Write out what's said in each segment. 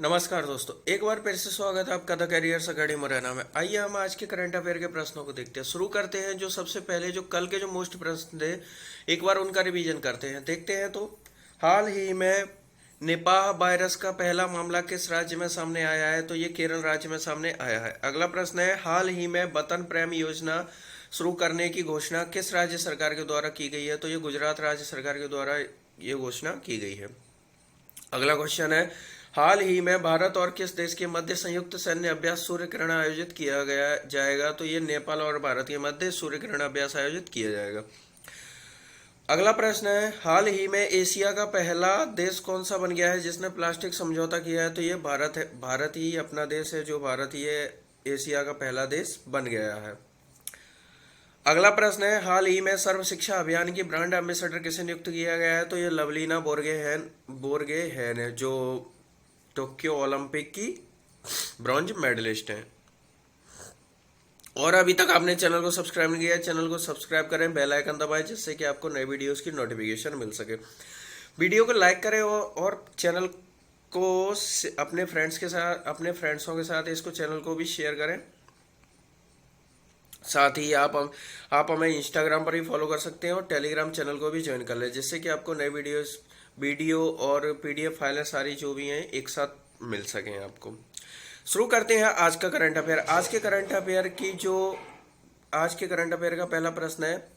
नमस्कार दोस्तों, एक बार फिर से स्वागत है आपका द करियर्स अकेडमी मुरैना में। आइए हम आज के करंट अफेयर के प्रश्नों को देखते हैं। शुरू करते हैं। जो सबसे पहले जो कल के जो मोस्ट प्रश्न थे, एक बार उनका रिवीजन करते हैं। देखते हैं। तो हाल ही में निपाह वायरस का पहला मामला किस राज्य में सामने आया है? तो ये केरल राज्य में सामने आया है। अगला प्रश्न है, हाल ही में वतन प्रेम योजना शुरू करने की घोषणा किस राज्य सरकार के द्वारा की गई है? तो ये गुजरात राज्य सरकार के द्वारा ये घोषणा की गई है। अगला क्वेश्चन है, हाल ही में भारत और किस देश के मध्य संयुक्त सैन्य अभ्यास सूर्य किरण आयोजित किया गया जाएगा? तो ये नेपाल और भारत के मध्य सूर्य किरण अभ्यास आयोजित किया जाएगा। अगला प्रश्न है, हाल ही में एशिया का पहला देश कौन सा बन गया है जिसने प्लास्टिक समझौता किया है? तो ये भारत है। भारत ही अपना देश है, जो भारत ही एशिया का पहला देश बन गया है। अगला प्रश्न है, हाल ही में सर्व शिक्षा अभियान की ब्रांड एम्बेसडर किसे नियुक्त किया गया है? तो ये लवलीना बोर्गेहैन है, जो टोक्यो ओलंपिक की ब्रॉन्ज मेडलिस्ट हैं। और अभी तक आपने चैनल को सब्सक्राइब नहीं किया है, चैनल को सब्सक्राइब करें, बेल आइकन दबाएं, जिससे कि आपको नए वीडियोस की नोटिफिकेशन मिल सके। वीडियो को लाइक करें और चैनल को अपने फ्रेंड्सों के साथ इसको चैनल को भी शेयर करें। साथ ही आप हमें इंस्टाग्राम पर भी फॉलो कर सकते हैं और टेलीग्राम चैनल को भी ज्वाइन कर लें, जिससे कि आपको नए वीडियो और पीडीएफ फाइलें सारी जो भी हैं एक साथ मिल सकें आपको। शुरू करते हैं आज का करंट अफेयर। आज के करंट अफेयर का पहला प्रश्न है,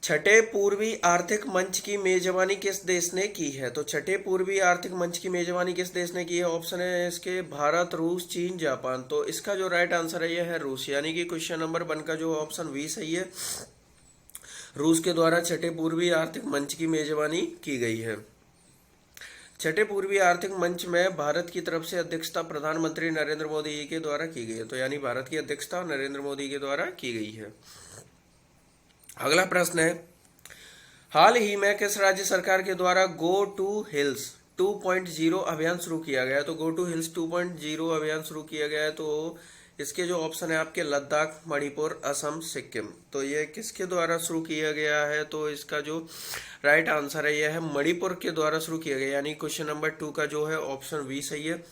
छठे पूर्वी आर्थिक मंच की मेजबानी किस देश ने की है? तो छठे पूर्वी आर्थिक मंच की मेजबानी किस देश ने की है? ऑप्शन है इसके भारत, रूस, चीन, जापान। तो इसका जो राइट आंसर है यह है रूस, यानी कि क्वेश्चन नंबर 1 का जो ऑप्शन 20 सही है। रूस के द्वारा छठे पूर्वी आर्थिक मंच की मेजबानी की गई है। छठे पूर्वी आर्थिक मंच में भारत की तरफ से अध्यक्षता प्रधानमंत्री नरेंद्र मोदी जी के द्वारा की गई है। तो यानी भारत की अध्यक्षता नरेंद्र मोदी के द्वारा की गई है। अगला प्रश्न है, हाल ही में किस राज्य सरकार के द्वारा गो टू हिल्स 2.0 अभियान शुरू किया गया है? तो गो टू हिल्स 2.0 अभियान शुरू किया गया है। तो इसके जो ऑप्शन है आपके लद्दाख, मणिपुर, असम, सिक्किम। तो ये किसके द्वारा शुरू किया गया है? तो इसका जो राइट आंसर है यह है मणिपुर के द्वारा शुरू किया गया, यानी क्वेश्चन नंबर 2 का जो है ऑप्शन 20 सही है।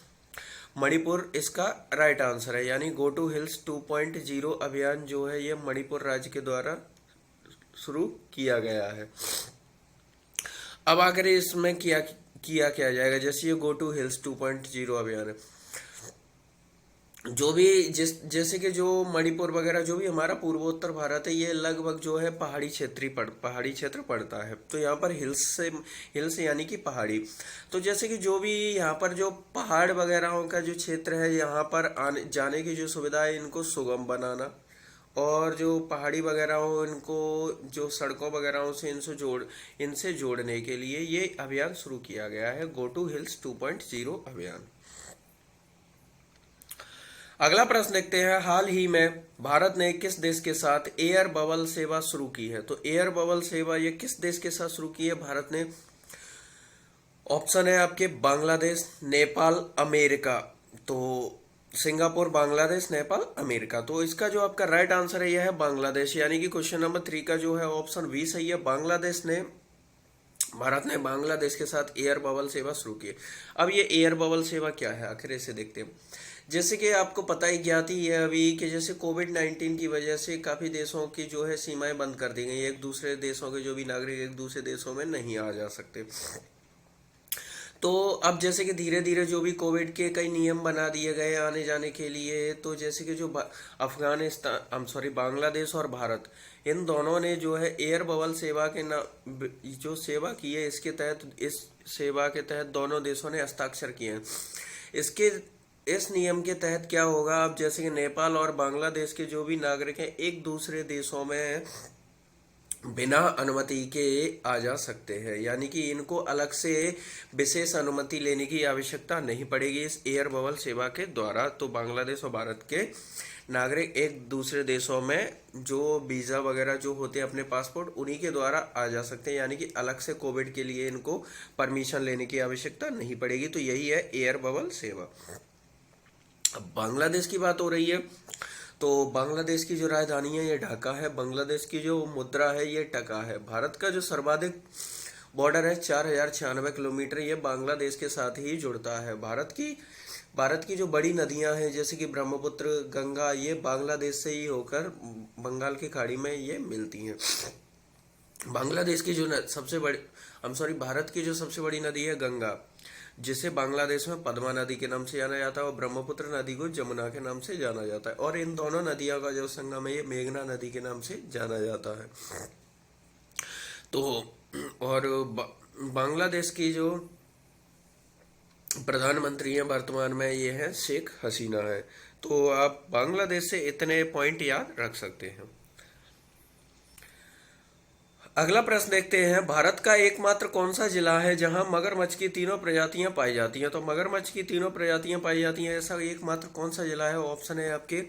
मणिपुर इसका राइट आंसर है, यानी गो टू हिल्स 2.0 अभियान जो है ये मणिपुर राज्य के द्वारा शुरू किया गया है। अब आकर इसमें किया क्या जाएगा? जैसे ये गो टू हिल्स 2.0 अभियान है, जो भी जैसे कि जो मणिपुर वगैरह जो भी हमारा पूर्वोत्तर भारत है, ये लगभग जो है पहाड़ी क्षेत्र पड़ता है। तो यहाँ पर हिल्स यानी कि पहाड़ी। तो जैसे कि जो भी यहाँ पर जो पहाड़ वगैरह का जो क्षेत्र है, यहाँ पर आने जाने की जो सुविधा है इनको सुगम बनाना, और जो पहाड़ी वगैरह हो इनको जो सड़कों वगैरह से इनसे जोड़ने के लिए ये अभियान शुरू किया गया है, गो टू हिल्स 2.0 अभियान। अगला प्रश्न देखते हैं, हाल ही में भारत ने किस देश के साथ एयर बबल सेवा शुरू की है? तो एयर बबल सेवा ये किस देश के साथ शुरू की है भारत ने? ऑप्शन है आपके बांग्लादेश, नेपाल, अमेरिका। तो सिंगापुर, बांग्लादेश, नेपाल, अमेरिका। तो इसका जो आपका राइट आंसर है यह है बांग्लादेश, यानी कि क्वेश्चन नंबर 3 का जो है ऑप्शन 20 सही है। भारत ने बांग्लादेश के साथ एयर बबल सेवा शुरू की है। अब ये एयर बबल सेवा क्या है, आखिर इसे देखते हैं। जैसे कि आपको पता ही ज्ञात ही है अभी कि जैसे कोविड-19 की वजह से काफी देशों की जो है सीमाएं बंद कर दी गई, एक दूसरे देशों के जो भी नागरिक एक दूसरे देशों में नहीं आ जा सकते। तो अब जैसे कि धीरे धीरे जो भी कोविड के कई नियम बना दिए गए आने जाने के लिए, तो जैसे कि जो बांग्लादेश और भारत, इन दोनों ने जो है एयर बबल सेवा के जो सेवा की है, इस सेवा के तहत दोनों देशों ने हस्ताक्षर किए हैं। इस नियम के तहत क्या होगा, अब जैसे कि नेपाल और बांग्लादेश के जो भी नागरिक हैं एक दूसरे देशों में बिना अनुमति के आ जा सकते हैं, यानी कि इनको अलग से विशेष अनुमति लेने की आवश्यकता नहीं पड़ेगी इस एयर बबल सेवा के द्वारा। तो बांग्लादेश और भारत के नागरिक एक दूसरे देशों में जो वीजा वगैरह जो होते हैं अपने पासपोर्ट, उन्हीं के द्वारा आ जा सकते हैं, यानी कि अलग से कोविड के लिए इनको परमिशन लेने की आवश्यकता नहीं पड़ेगी। तो यही है एयर बबल सेवा। अब बांग्लादेश की बात हो रही है, तो बांग्लादेश की जो राजधानी है ये ढाका है, बांग्लादेश की जो मुद्रा है ये टका है। भारत का जो सर्वाधिक बॉर्डर है 4096 किलोमीटर। ये बांग्लादेश के साथ ही जुड़ता है। भारत की जो बड़ी नदियां हैं जैसे कि ब्रह्मपुत्र, गंगा, ये बांग्लादेश से ही होकर बंगाल की खाड़ी में ये मिलती हैं। बांग्लादेश की जो सबसे बड़ी भारत की जो सबसे बड़ी नदी है गंगा, जिसे बांग्लादेश में पद्मा नदी के नाम से जाना जाता है, और ब्रह्मपुत्र नदी को जमुना के नाम से जाना जाता है, और इन दोनों नदियों का जो संगम है ये मेघना नदी के नाम से जाना जाता है। तो और बांग्लादेश की जो प्रधानमंत्री हैं वर्तमान में ये है शेख हसीना है। तो आप बांग्लादेश से इतने पॉइंट याद रख सकते हैं। अगला प्रश्न देखते हैं, भारत का एकमात्र कौन सा जिला है जहां मगरमच्छ की तीनों प्रजातियां पाई जाती हैं? तो मगरमच्छ की तीनों प्रजातियां पाई जाती हैं ऐसा एकमात्र कौन सा जिला है? ऑप्शन है आपके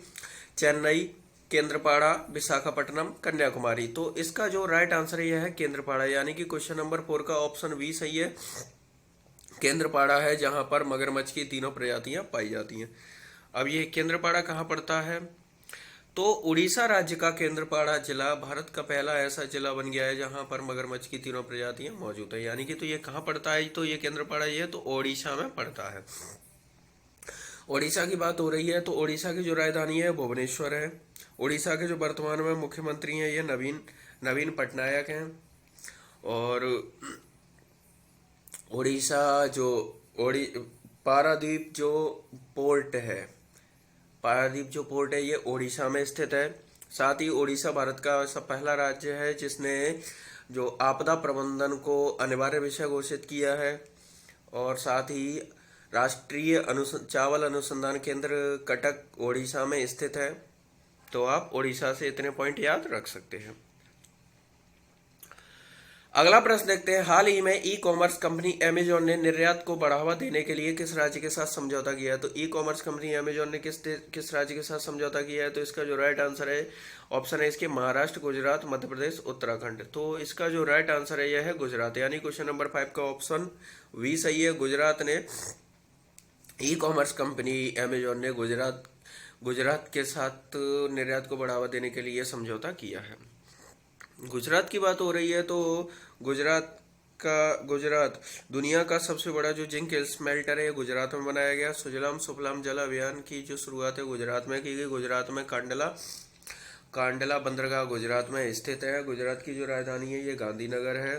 चेन्नई, केंद्रपाड़ा, विशाखापट्टनम, कन्याकुमारी। तो इसका जो राइट आंसर है यह है केंद्रपाड़ा, यानी कि क्वेश्चन नंबर 4 का ऑप्शन बी सही है। केंद्रपाड़ा है जहां पर मगरमच्छ की तीनों प्रजातियां पाई जाती हैं। अब ये केंद्रपाड़ा कहाँ पड़ता है? तो उड़ीसा राज्य का केंद्रपाड़ा जिला भारत का पहला ऐसा जिला बन गया है जहां पर मगरमच्छ की तीनों प्रजातियां मौजूद है। यानी कि तो ये कहाँ पड़ता है? तो ये केंद्रपाड़ा ये तो ओडिशा में पड़ता है। ओडिशा की बात हो रही है तो ओडिशा की जो राजधानी है भुवनेश्वर है। ओडिशा के जो वर्तमान में मुख्यमंत्री हैं ये नवीन पटनायक हैं। और ओडिशा जो ओडी पारादीप जो पोर्ट है, पारादीप जो पोर्ट है ये ओडिशा में स्थित है। साथ ही ओडिशा भारत का सब पहला राज्य है जिसने जो आपदा प्रबंधन को अनिवार्य विषय घोषित किया है। और साथ ही राष्ट्रीय चावल अनुसंधान केंद्र कटक ओडिशा में स्थित है। तो आप ओडिशा से इतने पॉइंट याद रख सकते हैं। अगला प्रश्न देखते हैं, हाल ही में ई कॉमर्स कंपनी अमेजॉन ने निर्यात को बढ़ावा देने के लिए किस राज्य के साथ समझौता किया है? तो ई कॉमर्स कंपनी अमेजॉन ने किस राज्य के साथ समझौता किया है? तो इसका जो राइट आंसर है ऑप्शन है इसके महाराष्ट्र, गुजरात, मध्य प्रदेश, उत्तराखंड। तो इसका जो राइट आंसर है यह है गुजरात, यानी क्वेश्चन नंबर 5 का ऑप्शन वी सही है। गुजरात ने ई कॉमर्स कंपनी अमेजॉन ने गुजरात के साथ निर्यात को बढ़ावा देने के लिए समझौता किया है। गुजरात की बात हो रही है तो गुजरात दुनिया का सबसे बड़ा जो जिंक स्मेल्टर है गुजरात में बनाया गया। सुजलाम सुफलाम जल अभियान की जो शुरुआत है गुजरात में की गई। गुजरात में कांडला बंदरगाह गुजरात में स्थित है। गुजरात की जो राजधानी है ये गांधीनगर है।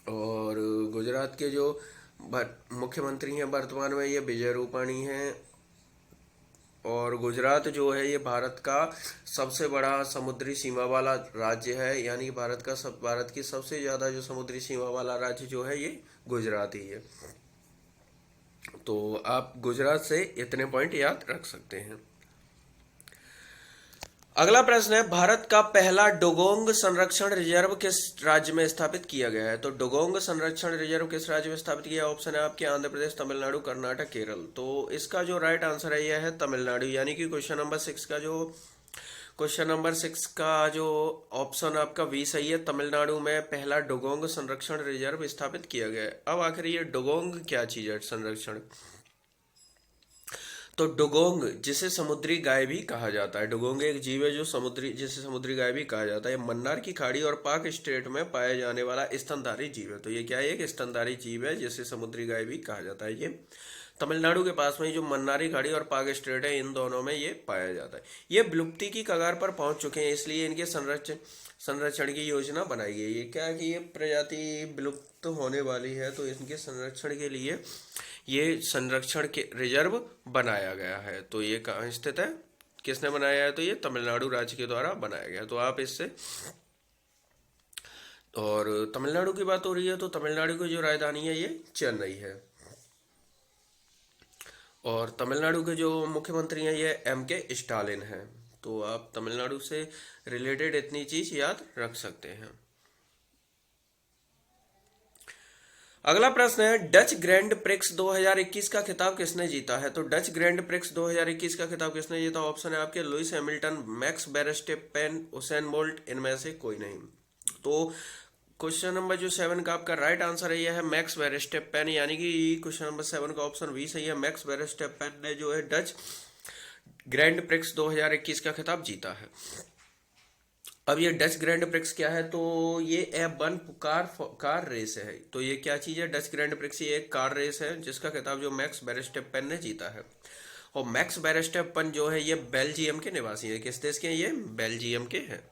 और गुजरात के जो मुख्यमंत्री हैं वर्तमान में ये विजय रूपाणी हैं। और गुजरात जो है ये भारत का सबसे बड़ा समुद्री सीमा वाला राज्य है, यानी भारत की सबसे ज्यादा जो समुद्री सीमा वाला राज्य जो है ये गुजरात ही है। तो आप गुजरात से इतने पॉइंट याद रख सकते हैं। अगला प्रश्न है, भारत का पहला डुगोंग संरक्षण रिजर्व किस राज्य में स्थापित किया गया है? तो डुगोंग संरक्षण रिजर्व किस राज्य में स्थापित किया? ऑप्शन है आपके आंध्र प्रदेश, तमिलनाडु, कर्नाटक, केरल। तो इसका जो राइट आंसर है यह है तमिलनाडु, यानी कि क्वेश्चन नंबर 6 का जो ऑप्शन आपका वी सही है। तमिलनाडु में पहला डुगोंग संरक्षण रिजर्व स्थापित किया गया है। अब आखिर ये डुगोंग क्या चीज है संरक्षण? तो डुगोंग जिसे समुद्री गाय भी कहा जाता है, डुगोंग एक जीव है जो जिसे समुद्री गाय भी कहा जाता है। मन्नार की खाड़ी और पाक स्टेट में पाया जाने वाला स्तनधारी जीव है। तो ये क्या है? एक स्तनधारी जीव है जिसे समुद्री गाय भी कहा जाता है। ये तमिलनाडु के पास में जो मन्नारी खाड़ी और पाक स्टेट है इन दोनों में ये पाया जाता है। ये विलुप्ति की कगार पर पहुंच चुके हैं, इसलिए इनके संरक्षण की योजना बनाई गई है। क्या है कि ये प्रजाति विलुप्त होने वाली है तो इनके संरक्षण के लिए ये संरक्षण के रिजर्व बनाया गया है। तो ये कहाँ स्थित है, किसने बनाया है? तो ये तमिलनाडु राज्य के द्वारा बनाया गया। तो आप इससे, और तमिलनाडु की बात हो रही है तो तमिलनाडु की जो राजधानी है ये चेन्नई है। और तमिलनाडु के जो मुख्यमंत्री हैं ये M.K. स्टालिन हैं। तो आप तमिलनाडु से रिलेटेड इतनी चीज याद रख सकते हैं। अगला प्रश्न है, डच ग्रैंड प्रिक्स 2021 का खिताब किसने जीता है? तो डच ग्रैंड प्रिक्स 2021 का खिताब किसने जीता? ऑप्शन है आपके Lewis Hamilton, Max Verstappen, Usain Bolt, इनमें से कोई नहीं। तो क्वेश्चन नंबर जो 7 का आपका राइट आंसर है यह है मैक्स वेरस्टेपेन, यानी कि क्वेश्चन नंबर 7 का ऑप्शन वी सही है। मैक्स वेरस्टेपेन ने जो है डच ग्रैंड प्रिक्स 2021 का खिताब जीता है। अब ये डच ग्रैंड प्रिक्स क्या है, तो ये F1 कार रेस है। तो ये क्या चीज है, डच ग्रैंड प्रिक्स ये एक कार रेस है जिसका खिताब जो मैक्स वेरस्टेपेन ने जीता है। और मैक्स वेरस्टेपेन जो है ये बेल्जियम के निवासी है। किस देश के हैं ये, बेल्जियम के हैं।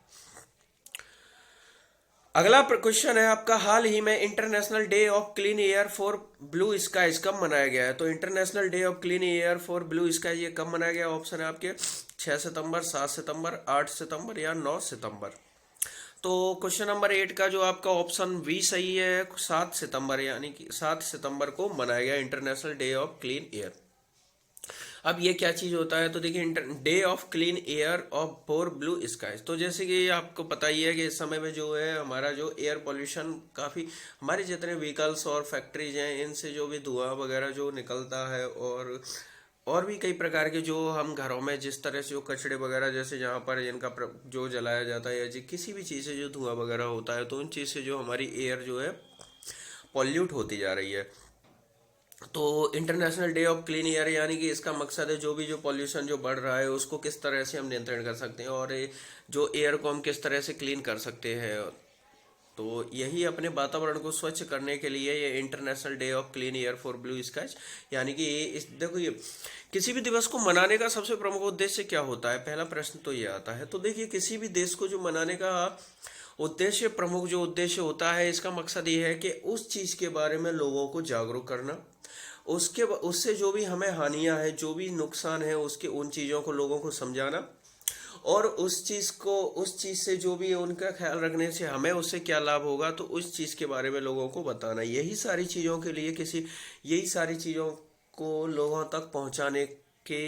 अगला क्वेश्चन है आपका, हाल ही में international day of clean air for blue skies कब मनाया गया है। तो international day of clean air for blue skies ये कब मनाया गया, ऑप्शन है आपके 6 सितंबर, 7 सितंबर, 8 सितंबर या 9 सितंबर। तो क्वेश्चन नंबर 8 का जो आपका ऑप्शन बी सही है, 7 सितंबर, यानी कि 7 सितंबर को मनाया गया international day of clean air. अब ये क्या चीज होता है, तो देखिए day of clean air of for blue skies. तो जैसे कि आपको पता ही है कि इस समय में जो है हमारा जो एयर पोल्यूशन काफी, हमारे जितने व्हीकल्स और फैक्ट्रीज हैं इनसे जो भी धुआं वगैरह जो निकलता है, और भी कई प्रकार के जो हम घरों में जिस तरह से जो कचड़े वगैरह जैसे जहाँ पर इनका जो जलाया जाता है या किसी भी चीज़ से जो धुआं वगैरह होता है, तो उन चीज़ से जो हमारी एयर जो है पॉल्यूट होती जा रही है। तो international day of clean air यानी कि इसका मकसद है जो भी जो पॉल्यूशन जो बढ़ रहा है उसको किस तरह से हम नियंत्रण कर सकते हैं, और जो एयर को हम किस तरह से क्लीन कर सकते हैं। तो यही अपने वातावरण को स्वच्छ करने के लिए ये international day of clean air for blue skies, यानी कि देखो ये किसी भी दिवस को मनाने का सबसे प्रमुख उद्देश्य क्या होता है, पहला प्रश्न तो ये आता है। तो देखिए किसी भी देश को जो मनाने का उद्देश्य, प्रमुख जो उद्देश्य होता है, इसका मकसद ये है कि उस चीज के बारे में लोगों को जागरूक करना, उससे जो भी हमें हानियां है, जो भी नुकसान है, उसके उन चीजों को लोगों को समझाना, और उस चीज से जो भी उनका ख्याल रखने से हमें उससे क्या लाभ होगा, तो उस चीज के बारे में लोगों को बताना। यही सारी चीजों को लोगों तक पहुंचाने के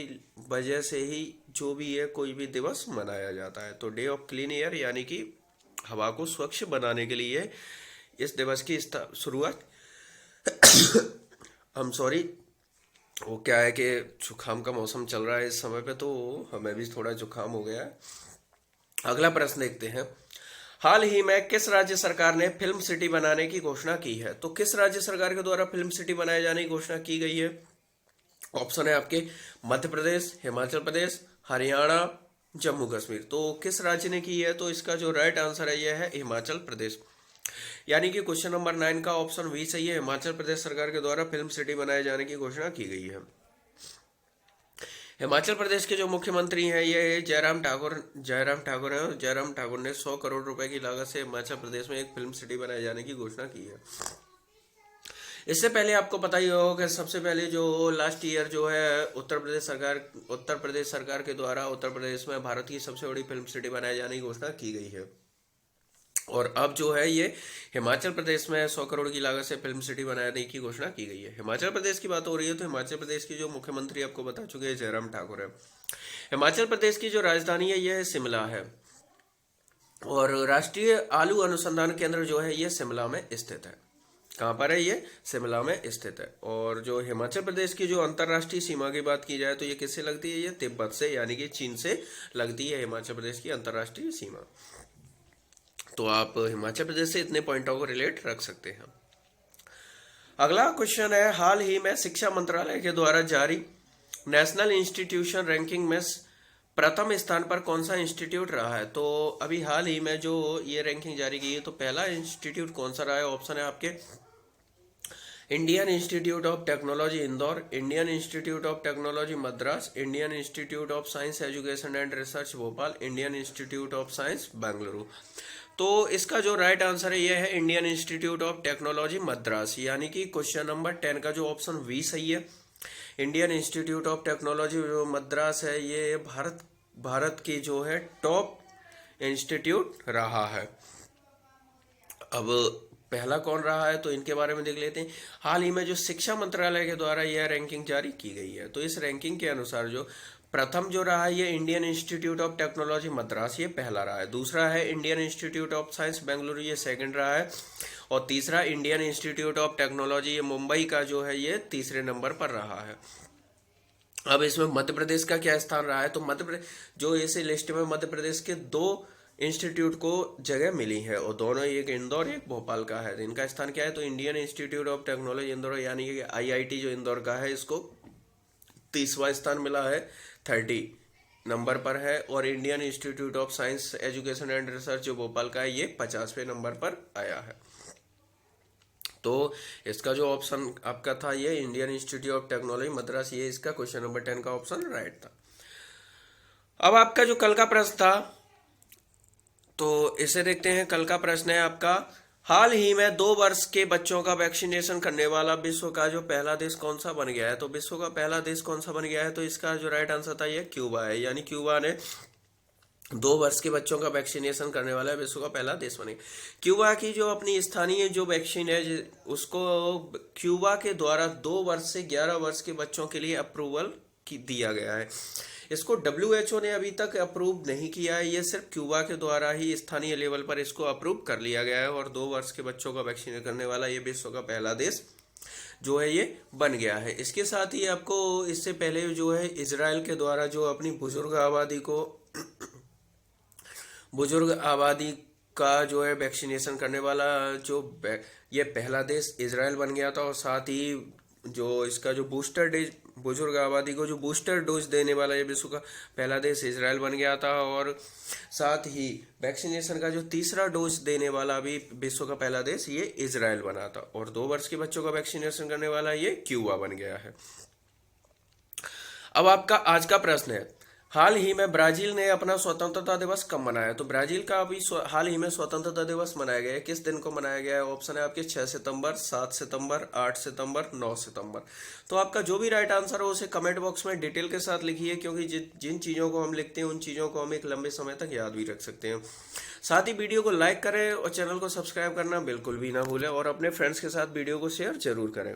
वजह से ही जो भी है कोई भी दिवस मनाया जाता है। तो डे ऑफ क्लीन एयर यानी कि हवा को स्वच्छ बनाने के लिए इस दिवस की शुरुआत हम सॉरी, वो क्या है कि जुकाम का मौसम चल रहा है इस समय पे, तो हमें भी थोड़ा जुकाम हो गया है। अगला प्रश्न देखते हैं, हाल ही में किस राज्य सरकार ने फिल्म सिटी बनाने की घोषणा की है। तो किस राज्य सरकार के द्वारा फिल्म सिटी बनाए जाने की घोषणा की गई है, ऑप्शन है आपके मध्य प्रदेश, हिमाचल प्रदेश, हरियाणा, जम्मू कश्मीर। तो किस राज्य ने की है, तो इसका जो राइट आंसर है यह है हिमाचल प्रदेश, यानी कि क्वेश्चन नंबर 9 का ऑप्शन बी सही है। हिमाचल प्रदेश सरकार के द्वारा फिल्म सिटी बनाए जाने की घोषणा की गई है। हिमाचल प्रदेश के जो मुख्यमंत्री हैं ये जयराम ठाकुर हैं। जयराम ठाकुर ने 100 करोड़ रुपए की लागत से हिमाचल प्रदेश में एक फिल्म सिटी बनाए जाने की घोषणा की है। इससे पहले आपको पता ही होगा कि सबसे पहले जो लास्ट ईयर जो है उत्तर प्रदेश सरकार के द्वारा उत्तर प्रदेश में भारत की सबसे बड़ी फिल्म सिटी बनाए जाने की घोषणा की गई है। और अब जो है ये हिमाचल प्रदेश में 100 करोड़ की लागत से फिल्म सिटी बनाने की घोषणा की गई है। हिमाचल प्रदेश की बात हो रही है तो हिमाचल प्रदेश की जो मुख्यमंत्री आपको बता चुके हैं जयराम ठाकुर है। हिमाचल प्रदेश की जो राजधानी है यह शिमला है, और राष्ट्रीय आलू अनुसंधान केंद्र जो है ये शिमला में स्थित है। कहाँ पर है ये, शिमला में स्थित है। और जो हिमाचल प्रदेश की जो अंतर्राष्ट्रीय सीमा की बात की जाए तो ये किससे लगती है, ये तिब्बत से यानी कि चीन से लगती है हिमाचल प्रदेश की अंतर्राष्ट्रीय सीमा। तो आप हिमाचल प्रदेश से इतने पॉइंटों को रिलेट रख सकते हैं। अगला क्वेश्चन है, हाल ही में शिक्षा मंत्रालय के द्वारा जारी नेशनल इंस्टीट्यूशन रैंकिंग में प्रथम स्थान पर कौन सा इंस्टीट्यूट रहा है। तो अभी हाल ही में जो ये रैंकिंग जारी की है तो पहला इंस्टीट्यूट कौन सा रहा है, ऑप्शन है आपके Indian institute of technology Indore, Indian institute of technology Madras, Indian institute of science education and research Bhopal, Indian institute of science Bengaluru. तो इसका जो राइट आंसर है यह है Indian institute of technology Madras, यानी कि क्वेश्चन नंबर 10 का जो ऑप्शन बी सही है। इंडियन इंस्टीट्यूट ऑफ टेक्नोलॉजी जो मद्रास है ये भारत की जो है टॉप इंस्टीट्यूट रहा है। अब पहला कौन रहा है तो इनके बारे में देख लेते हैं। हाल ही में जो शिक्षा मंत्रालय के द्वारा यह रैंकिंग जारी की गई है तो इस रैंकिंग के अनुसार जो प्रथम जो रहा है ये Indian institute of technology Madras, ये पहला रहा है। दूसरा है Indian institute of science Bengaluru, ये सेकंड रहा है। और तीसरा इंडियन इंस्टीट्यूट ऑफ टेक्नोलॉजी ये मुंबई का जो है ये तीसरे नंबर पर रहा है। अब इसमें मध्य प्रदेश का क्या स्थान रहा है, तो मध्य प्रदेश जो इस लिस्ट में मध्य प्रदेश के 2 इंस्टीट्यूट को जगह मिली है और दोनों एक इंदौर एक भोपाल का है। इनका स्थान क्या है तो Indian institute of technology Indore यानी कि IIT जो इंदौर का है इसको 30वां स्थान मिला है 30 नंबर पर है, और Indian institute of science education and research जो भोपाल का है ये 50वें नंबर पर आया है। तो इसका जो ऑप्शन आपका था ये Indian institute of technology Madras, ये इसका क्वेश्चन नंबर 10 का ऑप्शन राइट था। अब आपका जो कल का प्रश्न था तो इसे देखते हैं। कल का प्रश्न है आपका, हाल ही में 2 वर्ष के बच्चों का वैक्सीनेशन करने वाला विश्व का जो पहला देश कौन सा बन गया है। तो विश्व का पहला देश कौन सा बन गया है, तो इसका जो राइट आंसर था ये क्यूबा है। यानी क्यूबा ने 2 वर्ष के बच्चों का वैक्सीनेशन करने वाला विश्व का पहला देश बने। क्यूबा की जो अपनी स्थानीय जो वैक्सीन है उसको क्यूबा के द्वारा 2 वर्ष से 11 वर्ष के बच्चों के लिए अप्रूवल दिया गया है। इसको WHO ने अभी तक अप्रूव नहीं किया है, ये सिर्फ क्यूबा के द्वारा ही स्थानीय लेवल पर इसको अप्रूव कर लिया गया है, और 2 वर्ष के बच्चों का वैक्सीनेट करने वाला ये विश्व का पहला देश जो है ये बन गया है। इसके साथ ही आपको इससे पहले जो है इजराइल के द्वारा जो अपनी बुजुर्ग आबादी का जो है वैक्सीनेशन करने वाला जो ये पहला देश इजराइल बन गया था, और साथ ही जो इसका जो बूस्टर डोज बुजुर्ग आबादी को जो बूस्टर डोज देने वाला ये विश्व का पहला देश इजराइल बन गया था, और साथ ही वैक्सीनेशन का जो तीसरा डोज देने वाला भी विश्व का पहला देश ये इजराइल बना था, और 2 वर्ष के बच्चों का वैक्सीनेशन करने वाला ये क्यूबा बन गया है। अब आपका आज का प्रश्न है, हाल ही में ब्राजील ने अपना स्वतंत्रता दिवस कब मनाया। तो ब्राजील का अभी हाल ही में स्वतंत्रता दिवस मनाया गया है, किस दिन को मनाया गया है। ऑप्शन है आपके 6 सितंबर, 7 सितंबर, 8 सितंबर, 9 सितंबर। तो आपका जो भी राइट आंसर हो उसे कमेंट बॉक्स में डिटेल के साथ लिखिए, क्योंकि जिन चीज़ों को हम लिखते हैं उन चीज़ों को हम एक लंबे समय तक याद भी रख सकते हैं। साथ ही वीडियो को लाइक करें और चैनल को सब्सक्राइब करना बिल्कुल भी ना भूलें, और अपने फ्रेंड्स के साथ वीडियो को शेयर जरूर करें।